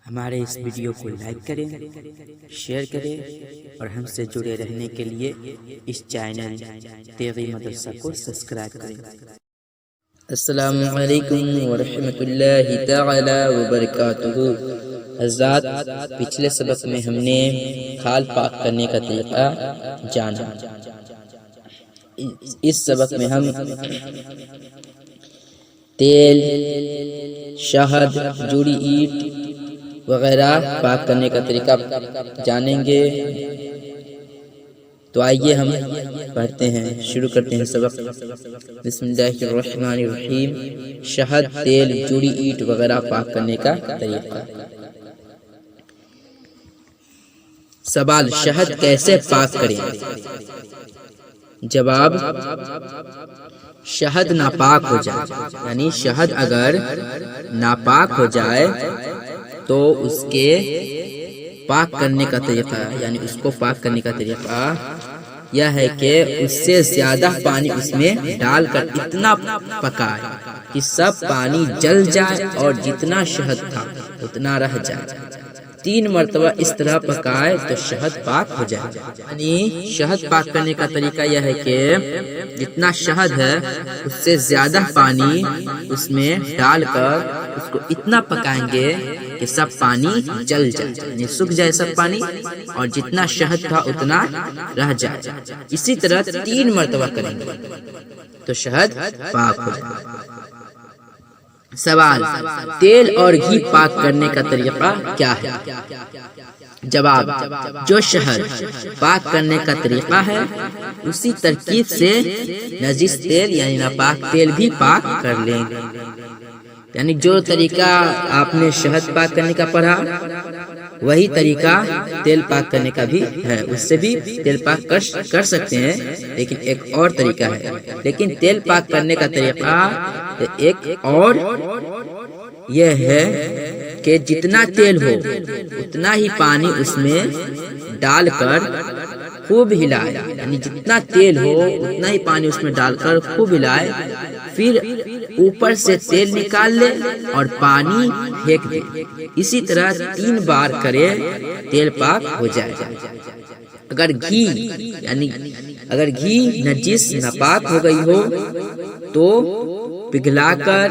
ہمارے اس ویڈیو کو لائک کریں، شیئر کریں اور ہم سے جڑے رہنے کے لیے اس چینل تیغی مدرسہ کو سبسکرائب کریں۔ السلام علیکم ورحمۃ اللہ تعالی وبرکاتہ۔ حضرات، پچھلے سبق میں ہم نے کھال پاک کرنے کا طریقہ جانا۔ اس سبق میں ہم تیل، شہد، جوڑی اینٹ وغیرہ پاک کرنے کا طریقہ جانیں گے۔ تو آئیے ہم پڑھتے ہیں، شروع کرتے ہیں سبق۔ بسم اللہ الرحمن الرحیم۔ شہد، تیل، جوڑی اینٹ وغیرہ پاک کرنے کا طریقہ۔ سوال: شہد کیسے پاک کریں؟ جواب: شہد ناپاک ہو جائے، یعنی شہد اگر ناپاک ہو جائے تو اس کے پاک کرنے کا طریقہ، یعنی اس کو پاک کرنے کا طریقہ یہ ہے کہ اس سے زیادہ پانی اس میں ڈال کر اتنا پکائے کہ سب پانی جل جائے اور جتنا شہد تھا اتنا رہ جائے۔ 3 مرتبہ اس طرح پکائے تو شہد پاک ہو جائے۔ یعنی شہد پاک کرنے کا طریقہ یہ ہے کہ جتنا شہد ہے اس سے زیادہ پانی اس میں ڈال کر اس کو اتنا پکائیں گے کہ سب پانی جل جائے، یعنی سوکھ جائے سب پانی، اور جتنا شہد تھا اتنا رہ جائے۔ اسی طرح 3 مرتبہ کریں گے تو شہد پاک ہو جائے۔ سوال: تیل اور گھی پاک کرنے کا طریقہ کیا ہے؟ جواب: جو شہد پاک کرنے کا طریقہ ہے اسی ترکیب سے نجس تیل یعنی ناپاک تیل بھی پاک کر لیں گے۔ یعنی جو طریقہ آپ نے شہد پاک کرنے کا پڑھا وہی طریقہ تیل پاک کرنے کا بھی ہے، اس سے بھی تیل پاک کر سکتے ہیں، لیکن ایک اور طریقہ ہے۔ لیکن تیل پاک کرنے کا طریقہ ایک اور یہ ہے کہ جتنا تیل ہو اتنا ہی پانی اس میں ڈال کر خوب ہلائے، یعنی جتنا تیل ہو اتنا ہی پانی اس میں ڈال کر خوب ہلائے، پھر اوپر سے تیل نکال لے اور پانی پھینک دے۔ اسی طرح 3 بار کرے، تیل پاک ہو جائے۔ اگر گھی نجس ناپاک ہو گئی ہو تو پگھلا کر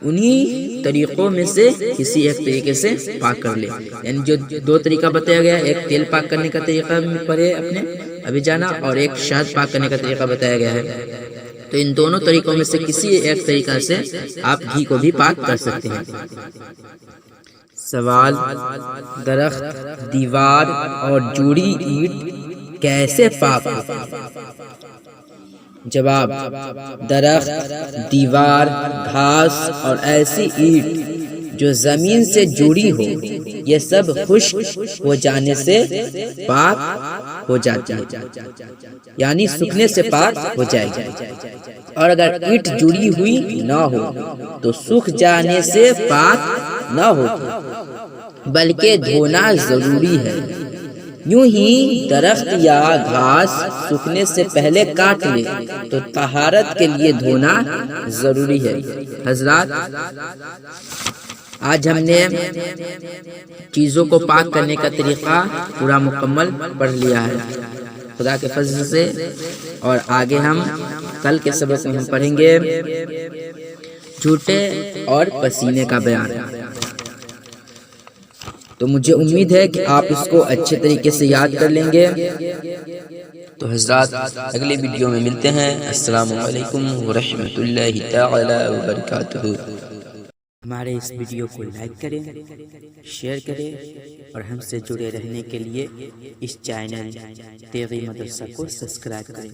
انہی طریقوں میں سے کسی ایک طریقے سے پاک کر لے۔ یعنی جو 2 طریقہ بتایا گیا، ایک تیل پاک کرنے کا طریقہ پڑھے اپنے ابھی جانا، اور ایک شہد پاک کرنے کا طریقہ بتایا گیا ہے۔ تو ان دونوں طریقوں میں سے کسی ایک طریقہ سے آپ گھی کو بھی پاک کر سکتے ہیں۔ سوال: درخت، دیوار اور جوڑی اینٹ کیسے پاک ہو؟ جواب: درخت، دیوار، گھاس اور ایسی اینٹ جو زمین سے جڑی ہو یہ سب خشک ہو جانے سے پاک ہو جاتی ہے، یعنی سوکھنے سے پاک ہو جائے گی۔ اور اگر اینٹ جڑی ہوئی نہ ہو تو سوکھ جانے سے پاک نہ ہوگی، بلکہ دھونا ضروری ہے۔ یوں ہی درخت یا گھاس سوکھنے سے پہلے کاٹ لے تو طہارت کے لیے دھونا ضروری ہے۔ حضرات، آج ہم نے چیزوں کو پاک کرنے کا طریقہ پورا مکمل پڑھ لیا ہے خدا کے فضل سے، اور آگے ہم کل کے سبق میں ہم پڑھیں گے جھوٹے اور پسینے کا بیان۔ تو مجھے امید ہے کہ آپ اس کو اچھے طریقے سے یاد کر لیں گے۔ تو حضرات، اگلے ویڈیو میں ملتے ہیں۔ السلام علیکم ورحمۃ اللہ تعالی وبرکاتہ۔ ہمارے اس ویڈیو کو لائک کریں، شیئر کریں اور ہم سے جڑے رہنے کے لیے اس چینل تیغی مدرسہ کو سبسکرائب کریں۔